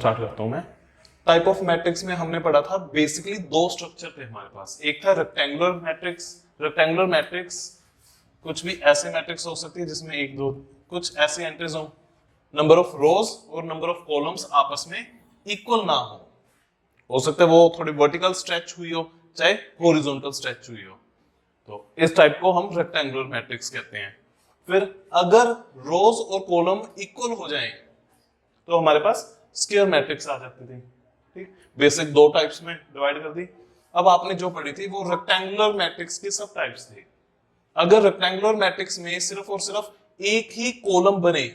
Start करता हूं मैं। टाइप ऑफ मैट्रिक्स में हमने पढ़ा था बेसिकली दो स्ट्रक्चर थे हमारे पास। एक था रेक्टेंगुलर मैट्रिक्स। रेक्टेंगुलर मैट्रिक्स कुछ भी ऐसे मैट्रिक्स हो सकती है जिसमें एक दो कुछ ऐसे एंट्रीज हो, नंबर ऑफ रोज और नंबर ऑफ कॉलम्स आपस में इक्वल ना हो सकता है वो थोड़ी वर्टिकल स्ट्रेच हुई हो चाहे हॉरिजॉन्टल स्ट्रेच हुई हो, तो इस टाइप को हम रेक्टेंगुलर मैट्रिक्स कहते हैं। फिर अगर रोज और कॉलम इक्वल हो जाएं तो हमारे पास स्क्वायर मैट्रिक्स आ जाती थी। ठीक, बेसिक दो टाइप्स में डिवाइड कर दी। अब आपने जो पढ़ी थी वो रेक्टेंगुलर मैट्रिक्स की सब टाइप्स थी। अगर रेक्टेंगुलर मैट्रिक्स में सिर्फ और सिर्फ एक ही कॉलम बने,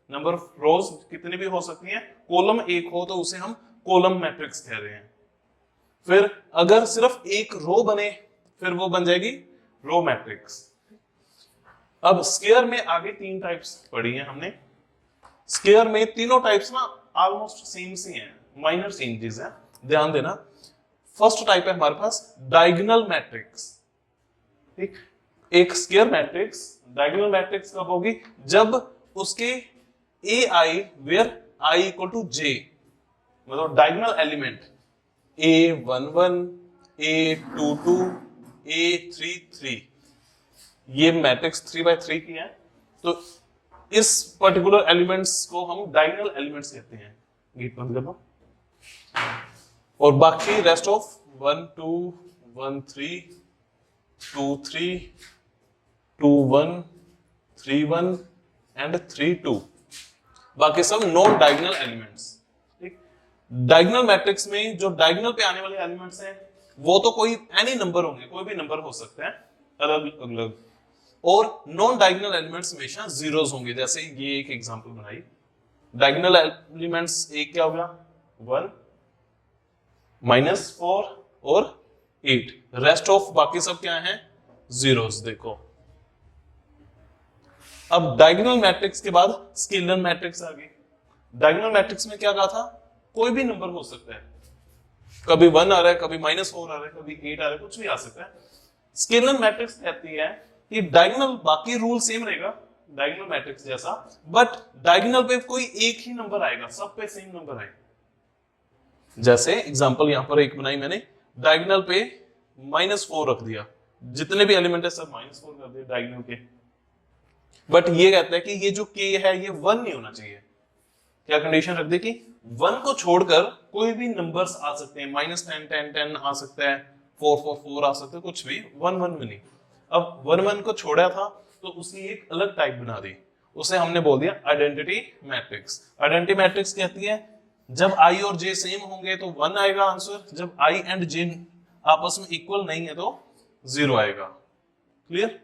नंबर ऑफ रोज कितनी भी हो सकती है, कॉलम एक हो तो उसे हम कॉलम मैट्रिक्स कह रहे हैं। फिर अगर सिर्फ एक रो बने फिर वो बन जाएगी रो मैट्रिक्स। अब स्क्वायर में आगे तीन टाइप्स पढ़ी हैं हमने। स्क्वायर में तीनों टाइप्स ना ऑलमोस्ट सेम सी हैं, माइनर चेंजेस हैं, ध्यान देना। फर्स्ट टाइप है हमारे पास डायगोनल मैट्रिक्स। ठीक, एक स्क्वायर मैट्रिक्स डायगोनल मैट्रिक्स कब होगी, जब उसके ए आई वेयर आई इक्वल टू जे, मतलब diagonal element A11, A22, A33, ये मैट्रिक्स 3x3 की है, तो इस पर्टिकुलर एलिमेंट्स को हम डायगोनल एलिमेंट्स कहते हैं। गेट बंद कर दो। और बाकी रेस्ट ऑफ 1 2 1 3 2 3 2 1 3 1 एंड 3 2, बाकी सब non diagonal elements. Diagonal matrix में जो डायगोनल पे आने वाले एलिमेंट्स हैं वो तो कोई एनी नंबर होंगे, कोई भी नंबर हो सकता है अलग अलग, और नॉन डायगोनल एलिमेंट्स हमेशा जीरोस होंगे। जैसे ये एक एग्जांपल बनाई, डायगोनल एलिमेंट्स एक क्या होगा 1 -4 और 8, रेस्ट ऑफ बाकी सब क्या है जीरोस। देखो अब डायगोनल मैट्रिक्स के बाद स्केलर मैट्रिक्स आ गई। डायगोनल मैट्रिक्स में क्या कहा था, कोई भी नंबर हो सकता है, कभी 1 आ रहा है, कभी -4 आ रहा है, कभी 8 आ रहा है, कुछ भी आ सकता है। स्केलर मैट्रिक्स कहती है कि डायगोनल बाकी रूल सेम रहेगा डायगोनल मैट्रिक्स जैसा, बट डायगोनल पे कोई एक ही नंबर आएगा, सब पे सेम नंबर आएगा। जैसे एग्जांपल यहां पर एक बनाई मैंने, डायगोनल पे -4 रख दिया, जितने भी एलिमेंट है सब -4 कर दिए डायगोनल के, बट ये कहता है कि ये जो k है ये 1 नहीं होना चाहिए। क्या कंडीशन रख दी कि 1 को छोड़कर कोई भी नंबर्स आ सकते हैं, -10 10 10 आ सकता है, 4 4 4 आ सकता है, कुछ भी, 1 1 में नहीं। अब 1 1 को छोड़ा था तो उसकी एक अलग टाइप बना दी, उसे हमने बोल दिया आइडेंटिटी मैट्रिक्स। आइडेंटिटी मैट्रिक्स कहती है जब i और j सेम होंगे तो 1 आएगा आंसर, जब i एंड j आपस में इक्वल नहीं है तो 0 आएगा। क्लियर?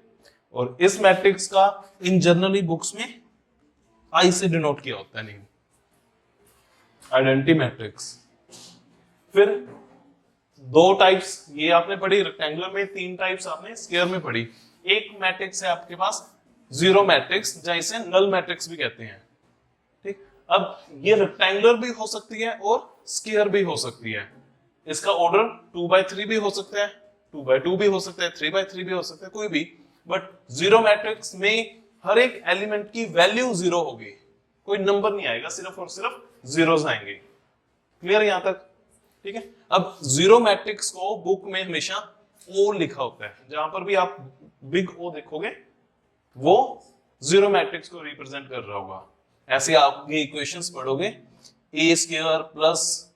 और इस मैट्रिक्स का इन जनरली बुक्स में i से डिनोट किया होता है, नहीं आइडेंटिटी मैट्रिक्स। फिर दो टाइप्स ये आपने पढ़ी रेक्टेंगुलर में, तीन टाइप्स आपने स्क्वायर में पढ़ी। एक मैट्रिक्स है आपके पास जीरो मैट्रिक्स, जैसे नल मैट्रिक्स भी कहते हैं। ठीक, अब ये रेक्टेंगुलर भी हो सकती है और स्क्वायर भी हो सकती है। इसका ऑर्डर 2x3 भी हो सकता है, 2x2 भी हो सकता है, 3x3 भी हो सकता है, कोई भी, बट जीरो मैट्रिक्स में हर एक एलिमेंट की वैल्यू 0 होगी, कोई नंबर नहीं आएगा, सिर्फ और सिर्फ जीरोस आएंगे। क्लियर यहां तक? ठीक है। अब जीरो मैट्रिक्स को बुक में हमेशा ओ लिखा होता है, जहां पर भी आप बिग ओ देखोगे वो जीरो मैट्रिक्स को रिप्रेजेंट कर रहा होगा। ऐसे आप ये इक्वेशंस पढ़ोगे, a² plus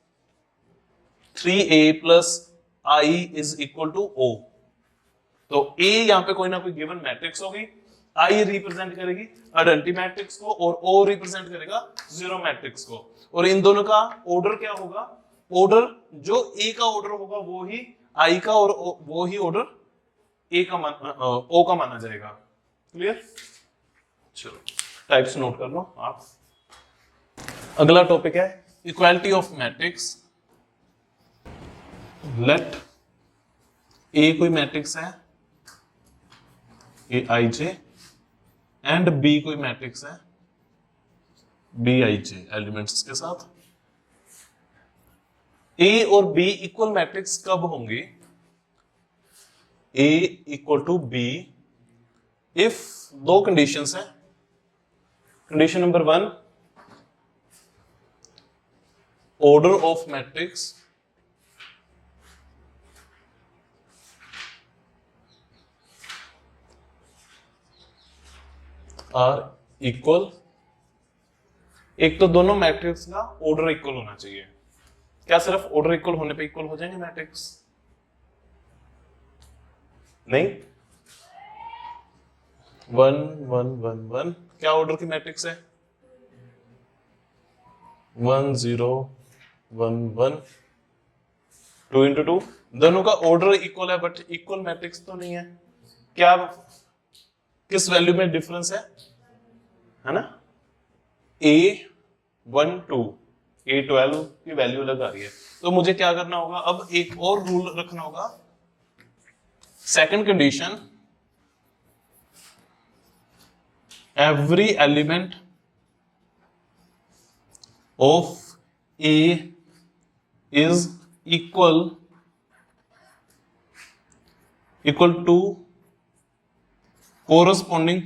3a plus i is equal to o, तो a यहां पे कोई ना कोई गिवन मैट्रिक्स होगी, I रिप्रेजेंट करेगी आइडेंटिटी मैट्रिक्स को और O रिप्रेजेंट करेगा जीरो मैट्रिक्स को। और इन दोनों का ऑर्डर क्या होगा, ऑर्डर जो A का ऑर्डर होगा वो ही I का, और वो ही ऑर्डर O का माना जाएगा। क्लियर? चलो टाइप्स नोट कर लो आप। अगला टॉपिक है equality of matrix. Let A कोई मैट्रिक्स है Aij एंड बी कोई मैट्रिक्स है Bij एलिमेंट्स के साथ। ए और बी इक्वल मैट्रिक्स कब होंगी, A equal to B if दो कंडीशंस हैं। Condition number 1, order of matrix are equal। एक तो दोनों मैट्रिक्स का ऑर्डर इक्वल होना चाहिए। क्या सिर्फ ऑर्डर इक्वल होने पे इक्वल हो जाएंगे मैट्रिक्स? नहीं। 1 1 1 1 क्या ऑर्डर की मैट्रिक्स है? 1 0 1 1 2 into 2। दोनों का ऑर्डर इक्वल है बट इक्वल मैट्रिक्स तो नहीं है। क्या किस वैल्यू में डिफरेंस है ना? A12 A12 की वैल्यू अलग आ रही है। तो मुझे क्या करना होगा, अब एक और रूल रखना होगा। Second condition, every element of A is equal to corresponding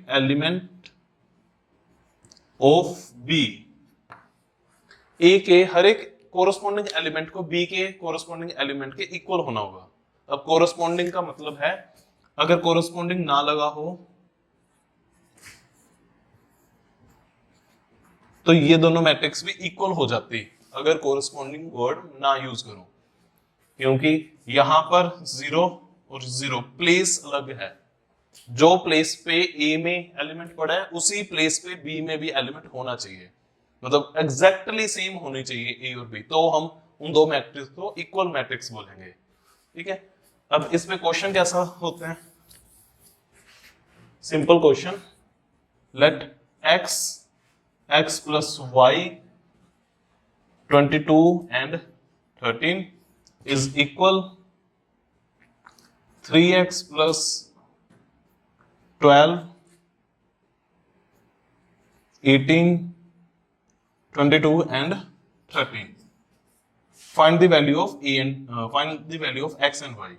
element of B। A के हर एक कोरस्पॉन्डिंग एलिमेंट को B के कोरस्पॉन्डिंग एलिमेंट के इक्वल होना होगा। अब कोरस्पॉन्डिंग का मतलब है अगर कोरस्पॉन्डिंग ना लगा हो तो ये दोनों मैट्रिक्स भी इक्वल हो जाती अगर कोरस्पॉन्डिंग वर्ड ना यूज करो, क्योंकि यहां पर 0 और 0 प्लेस अलग है। जो प्लेस पे ए में एलिमेंट पड़ा है उसी प्लेस पे बी में भी एलिमेंट होना चाहिए, मतलब एग्जैक्टली सेम होनी चाहिए ए और बी, तो हम उन दो मैट्रिक्स को इक्वल मैट्रिक्स बोलेंगे। ठीक है। अब इसमें क्वेश्चन कैसा होते हैं? Simple question, let x plus y 22 and 13 is equal 3x plus 12 18 22 and 13। find the value of a and find the value of x and y।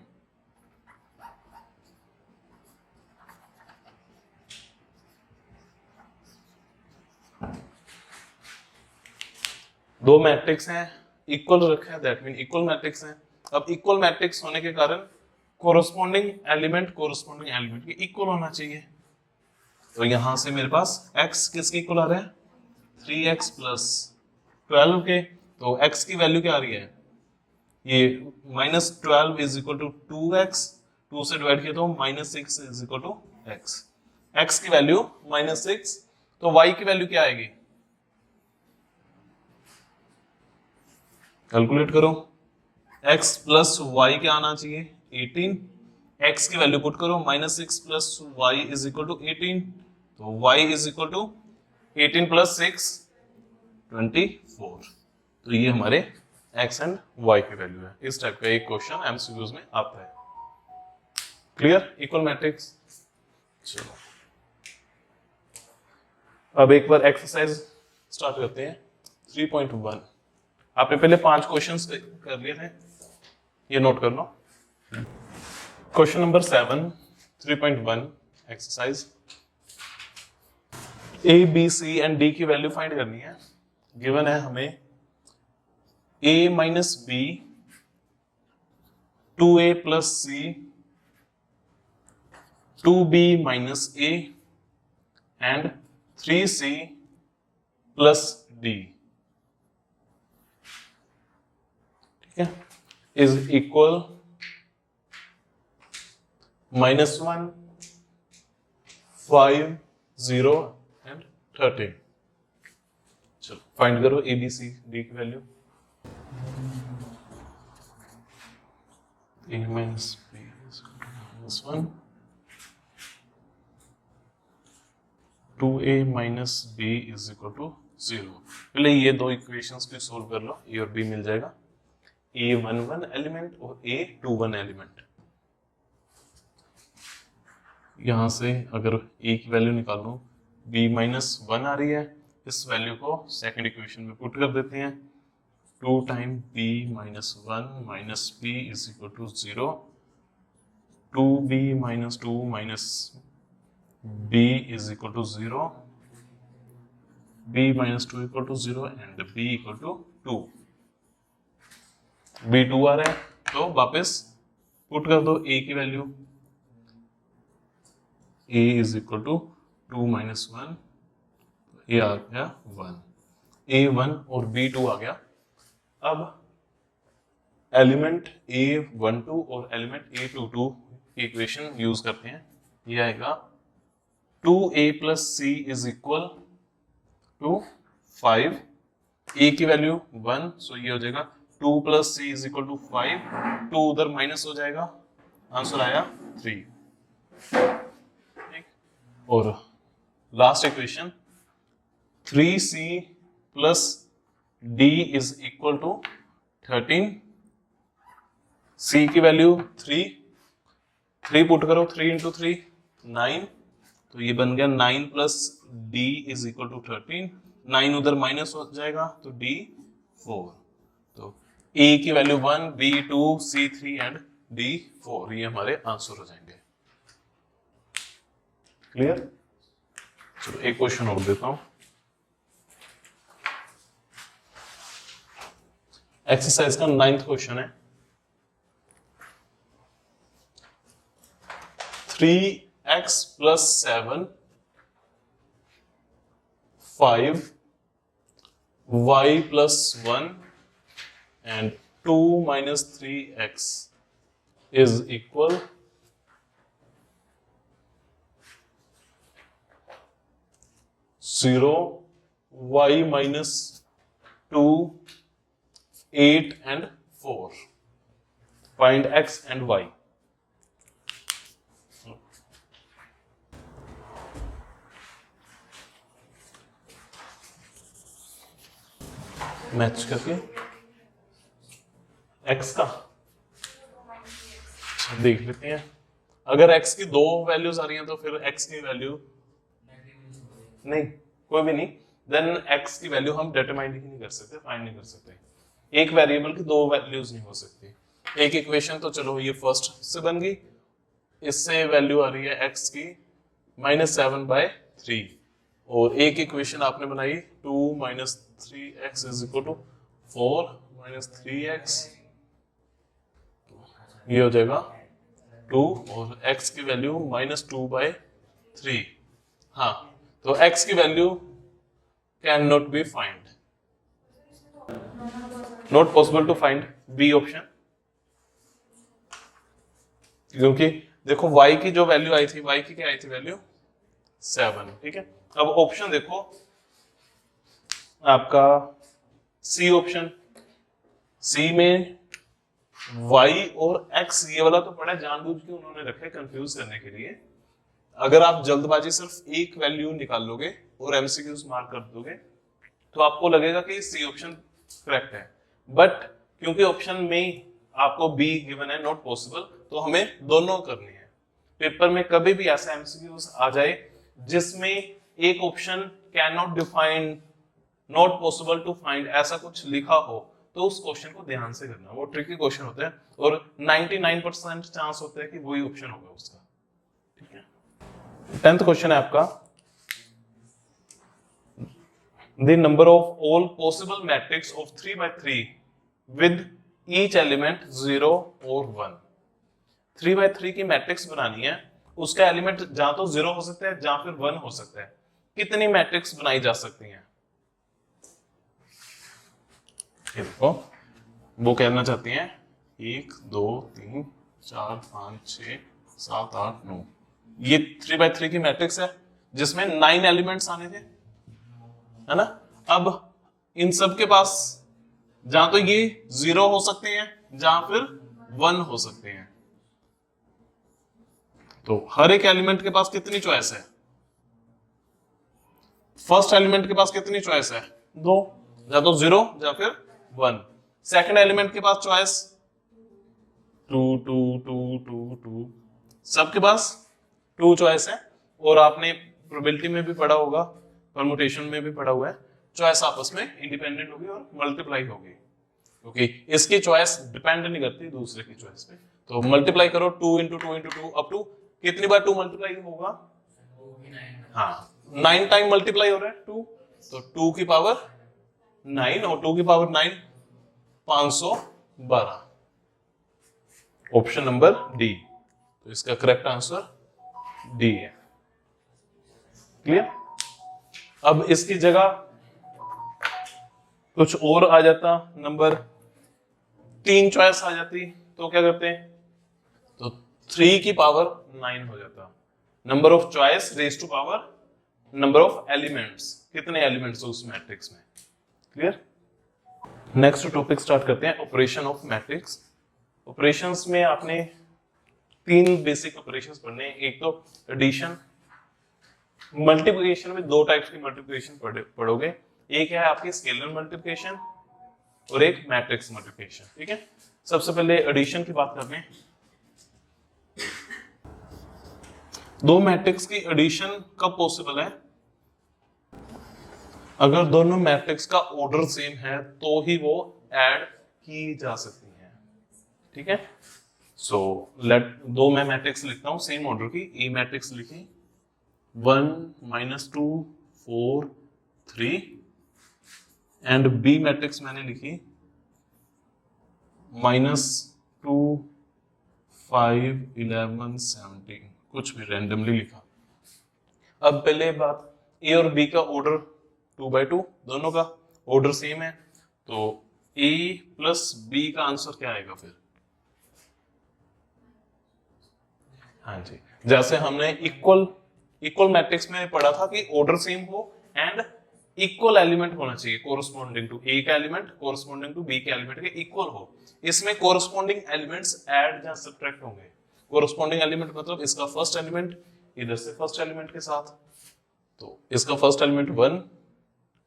दो मैट्रिक्स हैं, इक्वल रखा है, दैट मीन इक्वल मैट्रिक्स हैं। अब equal matrix होने के कारण corresponding element के इक्वल होना चाहिए। तो यहां से मेरे पास x किसके इक्वल आ रहा है? 3x plus 12 के। तो x की वैल्यू क्या आ रही है? ये -12 इज इक्वल टू 2x, 2 से डिवाइड किया तो -6 is equal to x। x की वैल्यू -6, तो y की वैल्यू क्या आएगी? कैलकुलेट करो। x प्लस वाई क्या आना चाहिए? 18। x की वैल्यू पुट करो, -6 plus Y is equal to 18, तो y is equal to 18 plus 6 24। तो ये हमारे x एंड y की वैल्यू है। इस टाइप का एक क्वेश्चन एमसीक्यूज में आता है। क्लियर? Equal matrix. चलो अब एक बार एक्सरसाइज स्टार्ट करते हैं। 3.1 आपने पहले 5 क्वेश्चंस कर लिए थे, ये नोट कर लो। Question number 7 3.1 exercise, A B C and D की वैल्यू फाइंड करनी है। गिवन है हमें a माइनस बी, 2a प्लस सी, 2b minus a and 3c plus d, ठीक है, इज इक्वल -1 5 0 एंड 13। चलो फाइंड करो ए बी सी डी की value. a minus b is -1, 2a minus b is equal to 0। पहले ये दो इक्वेशंस को सोल्व कर लो, ए और बी मिल जाएगा। a11 एलिमेंट और a21 एलिमेंट। यहां से अगर a की वैल्यू निकालो, b -1 आ रही है, इस वैल्यू को सेकंड इक्वेशन में पुट कर देते हैं। 2 time b -1 minus b is equal to 0, 2b minus 2 minus b is equal to 0, b minus 2 equal to 0 and b equal to 2. b 2 आ रहा है तो वापस पुट कर दो a की value, a is equal to 2 minus 1, ये आ गया 1, a1 और b2 आ गया। अब एलिमेंट a12 और एलिमेंट a22 की इक्वेशन यूज करते हैं, ये आएगा 2a plus c is equal to 5, a की वैल्यू 1, सो ये हो जाएगा 2 plus c is equal to 5, 2 उधर माइनस हो जाएगा, आंसर आया 3। और last equation 3c plus d is equal to 13, c की वैल्यू 3 पुट करो, 3 into 3 9, तो ये बन गया 9 plus d is equal to 13, 9 उधर माइनस हो जाएगा तो d 4, तो a की value 1, b 2, c 3 and d 4, ये हमारे आंसर हो जाएंगे। क्लियर? चलो एक क्वेश्चन और देता हूं। एक्सरसाइज का 9th क्वेश्चन है, 3x plus 7, 5, y plus 1 and 2 minus 3x is equal 0, y minus 2, 8 and 4. Find x and y. Match करके x का देख लेते हैं। अगर x की दो वैल्यूज आ रही हैं तो फिर x की वैल्यू नहीं, कोई भी नहीं, देन x की वैल्यू हम डिटरमाइन ही नहीं कर सकते, फाइंड नहीं कर सकते। एक वेरिएबल की दो वैल्यूज नहीं हो सकती। एक इक्वेशन तो चलो ये फर्स्ट से बन गई, इससे वैल्यू आ रही है x की -7/3, और एक इक्वेशन आपने बनाई 2 minus 3x is equal to 4 minus 3x, ये हो जाएगा 2, और x की वैल्यू -2/3। हाँ, तो x की value can not be find, not possible to find, B option, क्योंकि देखो y की जो वैल्यू आई थी, y की क्या आई थी वैल्यू 7, ठीक है। अब ऑप्शन देखो आपका सी ऑप्शन, सी में y और x, ये वाला तो पड़ा जानबूझ के उन्होंने रखा है कंफ्यूज करने के लिए। अगर आप जल्दबाजी सिर्फ एक वैल्यू निकाल लोगे और एमसीक्यूज मार्क कर दोगे तो आपको लगेगा कि सी ऑप्शन करेक्ट है, बट क्योंकि ऑप्शन में आपको बी गिवन है नॉट पॉसिबल, तो हमें दोनों करनी है। पेपर में कभी भी ऐसा एमसीक्यूज आ जाए जिसमें एक option can not define, not possible to find, ऐसा कुछ लिखा हो, तो उस क्वेश्चन को ध्यान से करना, वो ट्रिकी क्वेश्चन होता है और 99% चांस होता है कि वही ऑप्शन होगा उसका, ठीक है। 10th क्वेश्चन है आपका, the number of all possible matrix of 3x3 with each element 0 और 1। 3x3 की मैट्रिक्स बनानी है, उसका एलिमेंट जहां तो 0 हो सकता है जहां फिर 1 हो सकता है। कितनी मैट्रिक्स बनाई जा सकती हैं? ये देखो, वो कहना चाहती हैं 1 2 3 4 5 6 7 8 9, ये 3x3 की मैट्रिक्स है जिसमें 9 एलिमेंट्स आने थे, है ना। अब इन सब के पास जहां तो ये 0 हो सकते हैं जहां फिर 1 हो सकते हैं, तो हर एक एलिमेंट के पास कितनी चॉइस है? फर्स्ट एलिमेंट के पास कितनी चॉइस है? 2, या तो 0 या फिर 1। सेकंड एलिमेंट के पास चॉइस 2 2 2 2 2, सबके पास 2 चॉइस है। और आपने प्रोबेबिलिटी में भी पढ़ा होगा, परमुटेशन में भी पढ़ा हुआ है, चॉइस आपस में इंडिपेंडेंट होगी और मल्टीप्लाई होगी, क्योंकि इसकी चॉइस डिपेंड नहीं करती दूसरे की चॉइस पे। तो मल्टीप्लाई करो 2 into 2 into 2 अप टू कितनी बार 2 मल्टीप्लाई होगा? हाँ, 9 टाइम मल्टीप्लाई हो रहा है 2, तो 2 की पावर 9 और 2 की पावर 9 512, ऑप्शन नंबर डी। तो इसका करेक्ट आंसर डी है। क्लियर? अब इसकी जगह कुछ और आ जाता, नंबर 3 चॉइस आ जाती, तो क्या करते हैं, तो 3 की पावर 9 हो जाता। Number of choice raise to power number of elements, कितने एलिमेंट्स उस मैट्रिक्स में। क्लियर? नेक्स्ट टॉपिक स्टार्ट करते हैं, ऑपरेशन ऑफ मैट्रिक्स। ऑपरेशंस में आपने 3 बेसिक ऑपरेशंस पढ़ने हैं। एक तो एडिशन, मल्टीप्लिकेशन में 2 टाइप्स की मल्टीप्लिकेशन पढ़ोगे, एक है आपकी स्केलर मल्टीप्लिकेशन और एक मैट्रिक्स मल्टीप्लिकेशन। ठीक है, सबसे पहले एडिशन की बात करते हैं। 2 मैट्रिक्स की एडिशन कब पॉसिबल है, अगर दोनों मैट्रिक्स का ऑर्डर सेम है तो ही वो ऐड की जा सकती है। ठीक है, सो लेट 2 मैं मैट्रिक्स लिखता हूं सेम ऑर्डर की। ए मैट्रिक्स लिखी 1 -2 4 3 एंड बी मैट्रिक्स मैंने लिखी -2 5 11 17, कुछ भी रैंडमली लिखा। अब पहले बात, ए और बी का ऑर्डर 2/2, दोनों का ऑर्डर सेम है, तो ए प्लस बी का आंसर क्या आएगा फिर। हाँ जी, जैसे हमने इक्वल मैट्रिक्स में पढ़ा था कि ऑर्डर सेम हो एंड इक्वल एलिमेंट होना चाहिए, कोरस्पॉन्डिंग टू ए का एलिमेंट कोरस्पॉन्डिंग टू बी के एलिमेंट के इक्वल हो। इसमें कोरस्पॉन्डिंग एलिमेंट्स ऐड या सब्ट्रैक्ट होंगे। कोरस्पॉन्डिंग एलिमेंट मतलब इसका फर्स्ट एलिमेंट इधर से फर्स्ट एलिमेंट के साथ, तो इसका फर्स्ट एलिमेंट 1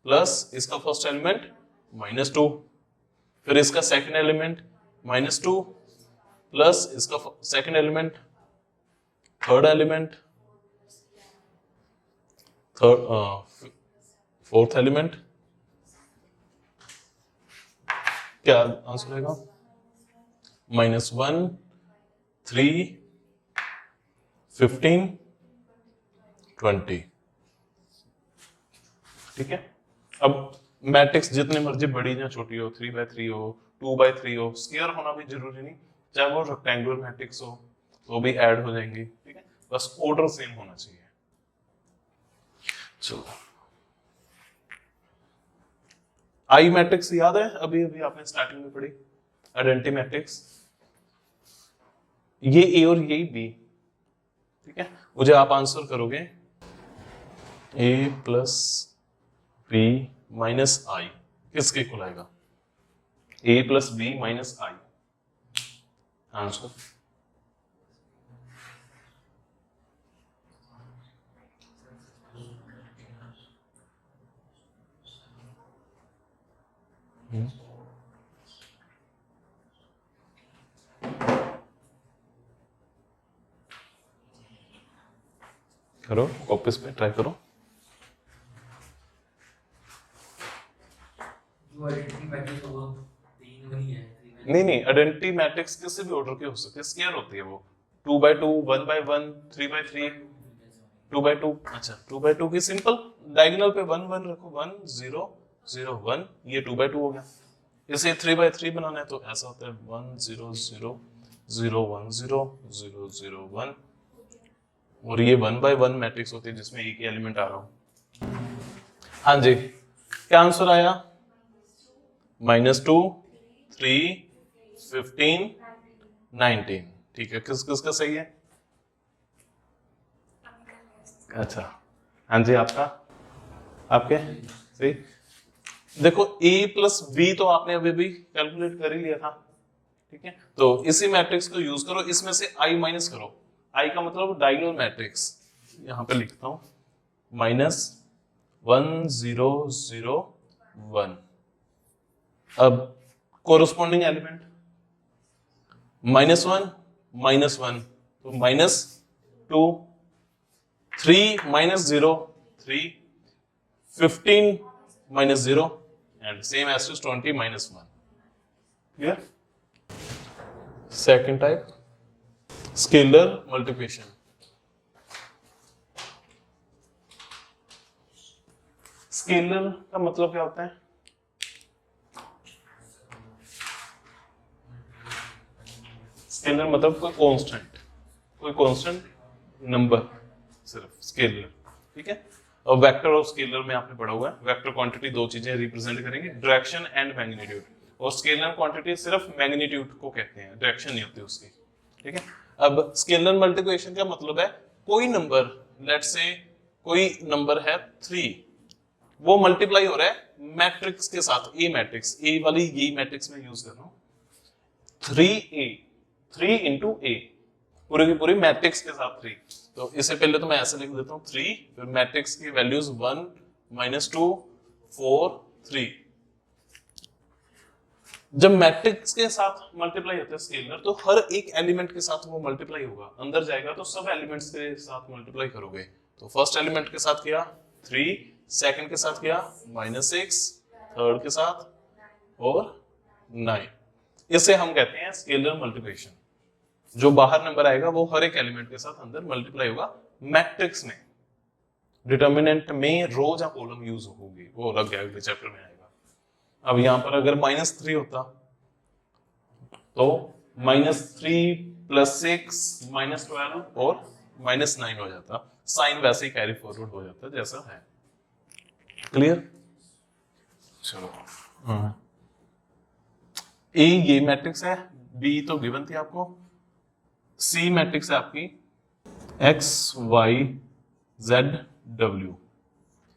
प्लस इसका फर्स्ट एलिमेंट -2, फिर इसका सेकंड एलिमेंट -2 प्लस इसका second element, third element, fourth element. क्या आंसर आएगा, -1 3 15 20। ठीक है, अब मैट्रिक्स जितने मर्जी बड़ी या छोटी हो, 3/3 हो 2/3 हो, स्क्वायर होना भी जरूरी नहीं, चाहे वो रेक्टेंगुलर मैट्रिक्स हो तो भी ऐड हो जाएंगी। ठीक है, बस ऑर्डर सेम होना चाहिए। चलो, आई मैट्रिक्स याद है, अभी अभी आपने स्टार्टिंग में पढ़ी, आइडेंटिटी मैट्रिक्स, ये ए और ये बी। ठीक है, मुझे आप आंसर करोगे ए प्लस बी माइनस आई, किसके इक्वल आएगा, ए प्लस बी माइनस आई। आंसर करो, कॉपीज पे ट्राई करो। नहीं, आइडेंटिटी मैट्रिक्स किसी भी ऑर्डर के हो सकते हैं, स्क्वायर होती है वो, 2/2 1/1 3/3 2/2। अच्छा, 2/2 की सिंपल डायगोनल पे 1 1 रखो, 1 0 0 1, ये 2/2 हो गया। इसे 3/3 बनाना है तो ऐसा होता है 1 0 0 0 1 0 0 0 1, और ये 1/1 मैट्रिक्स होती है जिसमें एक ही एलिमेंट आ रहा हो। हाँ जी, क्या आंसर आया, -2 3 15 19। ठीक है, किस किस का सही है। अच्छा, हाँ जी, आपका, आपके सही। देखो a प्लस बी तो आपने अभी भी कैलकुलेट कर ही लिया था। ठीक है, तो इसी मैट्रिक्स को यूज करो, इसमें से i माइनस करो। i का मतलब डायगोनल मैट्रिक्स, यहां पे लिखता हूं -1 0 0 1। अब कोरस्पॉन्डिंग एलिमेंट -1 -1, तो -2 3 -0 3 15 -0 and same as to 20 -1. Clear? Second type, scalar multiplication. Scalar का मतलब क्या होता है? स्केलर मतलब कोई कांस्टेंट नंबर, सिर्फ स्केलर, ठीक है। और वेक्टर और स्केलर में आपने पढ़ा हुआ है, वेक्टर क्वांटिटी दो चीजें रिप्रेजेंट करेंगे, डायरेक्शन एंड मैग्नीट्यूड, और स्केलर क्वांटिटी सिर्फ मैग्नीट्यूड को कहते हैं, डायरेक्शन नहीं होती उसकी, ठीक है। अब स्केलर मल्टीप्लिकेशन का मतलब है कोई नंबर, लेट्स से कोई नंबर है 3, वो मल्टीप्लाई हो रहा है मैट्रिक्स के साथ, ए मैट्रिक्स, ए वाली ये मैट्रिक्स में यूज कर रहा हूं, 3a, 3 इंटू ए, पूरी की पूरी मैट्रिक्स के साथ 3। तो इससे पहले तो मैं ऐसे लिख देता हूं 3, फिर मैट्रिक्स की वैल्यूज 1 -2 4 3। जब मैट्रिक्स के साथ मल्टीप्लाई होता है स्केलर, तो हर एक एलिमेंट के साथ वो मल्टीप्लाई होगा, अंदर जाएगा तो सब एलिमेंट्स के साथ मल्टीप्लाई करोगे। तो फर्स्ट एलिमेंट के साथ किया 3, सेकंड के साथ किया -6, थर्ड के साथ और 9। इसे हम कहते हैं स्केलर मल्टीप्लिकेशन। जो बाहर नंबर आएगा वो हर एक एलिमेंट के साथ अंदर मल्टीप्लाई होगा मैट्रिक्स में। डिटर्मिनेंट में रो या कॉलम यूज होगी, वो अलग है, अगले चैप्टर में आएगा। अब यहां पर अगर -3 होता तो -3 + 6 -12 और -9 हो जाता, साइन वैसे ही कैरी फॉरवर्ड हो जाता जैसा है। क्लियर? चलो, ए ये मैट्रिक्स है, बी तो गिवन थी आपको, सी मैट्रिक्स है आपकी x y z w,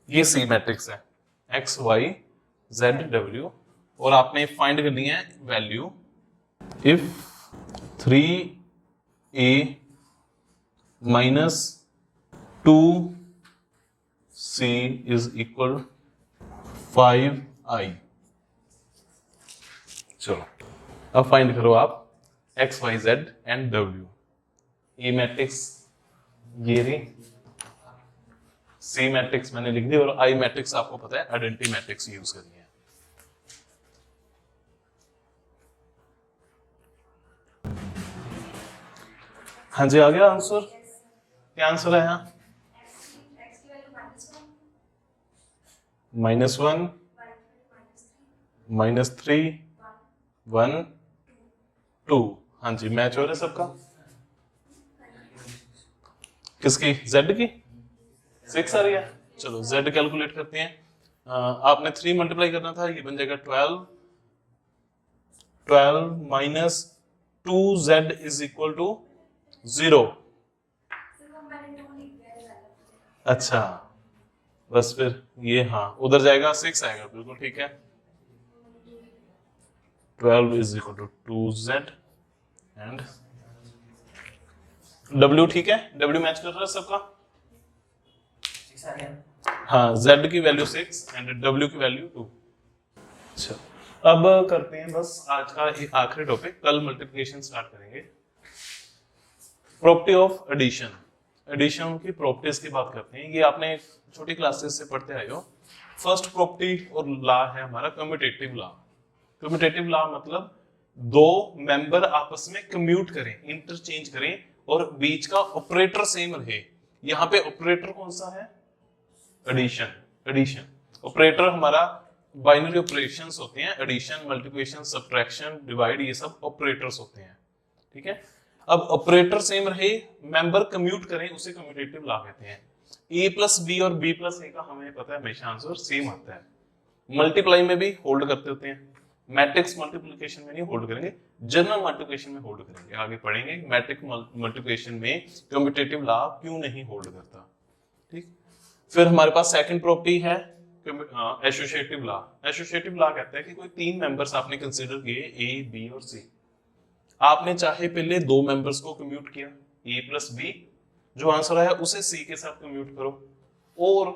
ये सी मैट्रिक्स है x y z w, और आपने फाइंड करनी है value if 3a - 2c is equal 5i। चलो अब फाइंड करो आप x y z and w। A matrix ये रही, सी मैट्रिक्स मैंने लिख दी, और आई मैट्रिक्स आपको पता है आइडेंटिटी मैट्रिक्स यूज करनी है। हाँ जी, आ गया आंसर? क्या आंसर है यहाँ? -1 -3 1 2। हाँ जी, मैच हो रहा है सबका। किसकी? Z की 6 आ रही है। चलो Z कैलकुलेट करते हैं। आपने 3 मल्टीप्लाई करना था, ये बन जाएगा 12 - 2Z इज इक्वल टू 0। अच्छा, बस फिर ये हाँ उधर जाएगा, 6 आएगा, बिल्कुल ठीक है। 12 is equal to 2Z and W, ठीक है, W मैच कर रहा है सबका। हाँ, Z की वैल्यू 6 एंड W की वैल्यू 2। अच्छा, अब करते हैं बस आज का आखिरी टॉपिक, कल मल्टीप्लिकेशन स्टार्ट करेंगे। प्रॉपर्टी ऑफ एडिशन, एडिशन की प्रॉपर्टीज की बात करते हैं। ये आपने छोटी क्लासेस से पढ़ते आए हो। फर्स्ट प्रॉपर्टी और लॉ है हमारा कम्यूटेटिव लॉ। कम्यूटेटिव लॉ मतलब दो मेंबर आपस में कम्यूट करें, इंटरचेंज करें, और बीच का ऑपरेटर सेम रहे। यहाँ पे ऑपरेटर कौन सा है? एडिशन। एडिशन ऑपरेटर हमारा बाइनरी ऑपरेशंस होते हैं, एडिशन, मल्टीप्लिकेशन, सब्ट्रैक्शन, डिवाइड, ये सब ऑपरेटर्स होते हैं, ठीक है। अब ऑपरेटर सेम रहे, मेंबर कम्यूट करें, उसे कम्यूटेटिव लॉ कहते हैं। a + b और b + a का हमें पता है हमेशा आंसर सेम आता है। मल्टीप्लाई में भी होल्ड करते होते हैं, मैट्रिक्स मल्टीप्लिकेशन में नहीं होल्ड करेंगे, जनरल मल्टीप्लिकेशन में होल्ड करेंगे। आगे पढ़ेंगे मैट्रिक्स मल्टीप्लिकेशन में कम्यूटेटिव लॉ क्यों नहीं होल्ड करता, ठीक। फिर हमारे पास सेकंड प्रॉपर्टी है एसोसिएटिव लॉ। एसोसिएटिव लॉ कहता है कि कोई 3 मेंबर्स आपने कंसीडर किए, ए, बी और सी। आपने चाहे पहले 2 मेंबर्स को कम्यूट किया, a + b, जो आंसर आया उसे c के साथ कम्यूट करो, और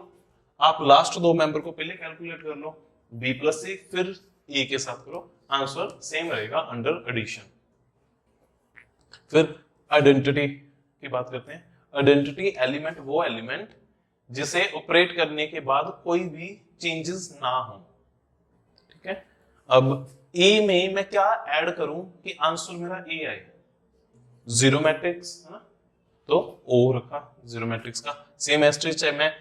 आप लास्ट 2 मेंबर को पहले कैलकुलेट कर लो, b + c, फिर a के साथ करो, आंसर सेम रहेगा अंडर एडिशन। फिर आइडेंटिटी की बात करते हैं। आइडेंटिटी एलिमेंट वो एलिमेंट जिसे ऑपरेट करने के बाद कोई भी चेंजेस ना हो, ठीक है। अब a में मैं क्या ऐड करूं कि आंसर मेरा a आए? जीरो मैट्रिक्स है ना, तो o रखा जीरो मैट्रिक्स का। सेम एस्ट्रिच है, मैं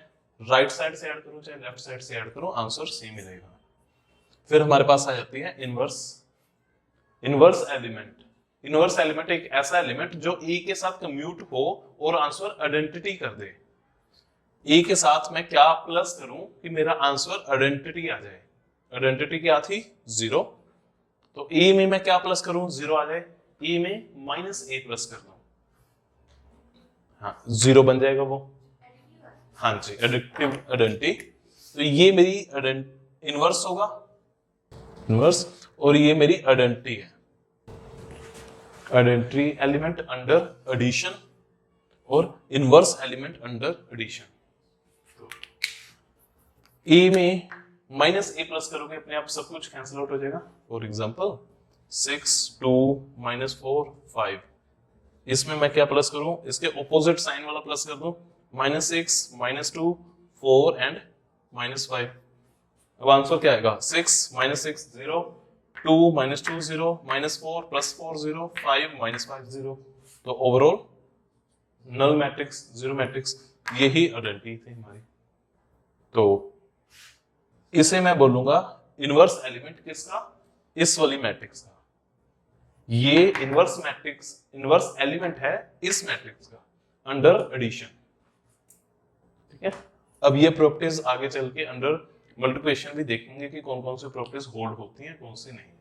राइट साइड से ऐड करो चाहे लेफ्ट साइड से ऐड करो, आंसर सेम ही रहेगा। फिर हमारे पास आ जाती है इनवर्स एलिमेंट। इनवर्स एलिमेंट एक ऐसा एलिमेंट जो ए के साथ कम्यूट हो और आंसर आइडेंटिटी कर दे। ए के साथ मैं क्या प्लस करूं कि मेरा आंसर आइडेंटिटी आ जाए। आइडेंटिटी क्या थी? 0। तो ए में मैं क्या प्लस करूं? 0 आ जाए। ए में -a प्लस कर दूं, हाँ 0 बन जाएगा वो। हाँ जी, एडिटिव आइडेंटिटी। तो ये मेरी इनवर्स होगा, इनवर्स, और ये मेरी आइडेंटिटी है, आइडेंटिटी एलिमेंट अंडर एडिशन और इनवर्स एलिमेंट अंडर एडिशन। ए में -a प्लस करोगे अपने आप सब कुछ कैंसिल आउट हो जाएगा। फॉर एग्जांपल 6 2 -4 5, इसमें मैं क्या प्लस करूं? इसके ऑपोजिट साइन वाला प्लस कर दूं, -6 -2 4 एंड -5। अब आंसर क्या आएगा? 6 -6 0, 2 -2 0, -4 +4 0, 5 -5 0। तो overall null matrix, zero matrix, यही आइडेंटिटी थी हमारी। तो इसे मैं बोलूंगा इनवर्स एलिमेंट किसका? इस वाली मैट्रिक्स का। ये इनवर्स मैट्रिक्स, इनवर्स एलिमेंट है इस मैट्रिक्स का अंडर एडिशन। ठीक है, अब ये प्रॉपर्टीज आगे चल के अंडर मल्टीप्लिकेशन भी देखेंगे कि कौन कौन सी प्रॉपर्टीज होल्ड होती हैं, कौन सी नहीं।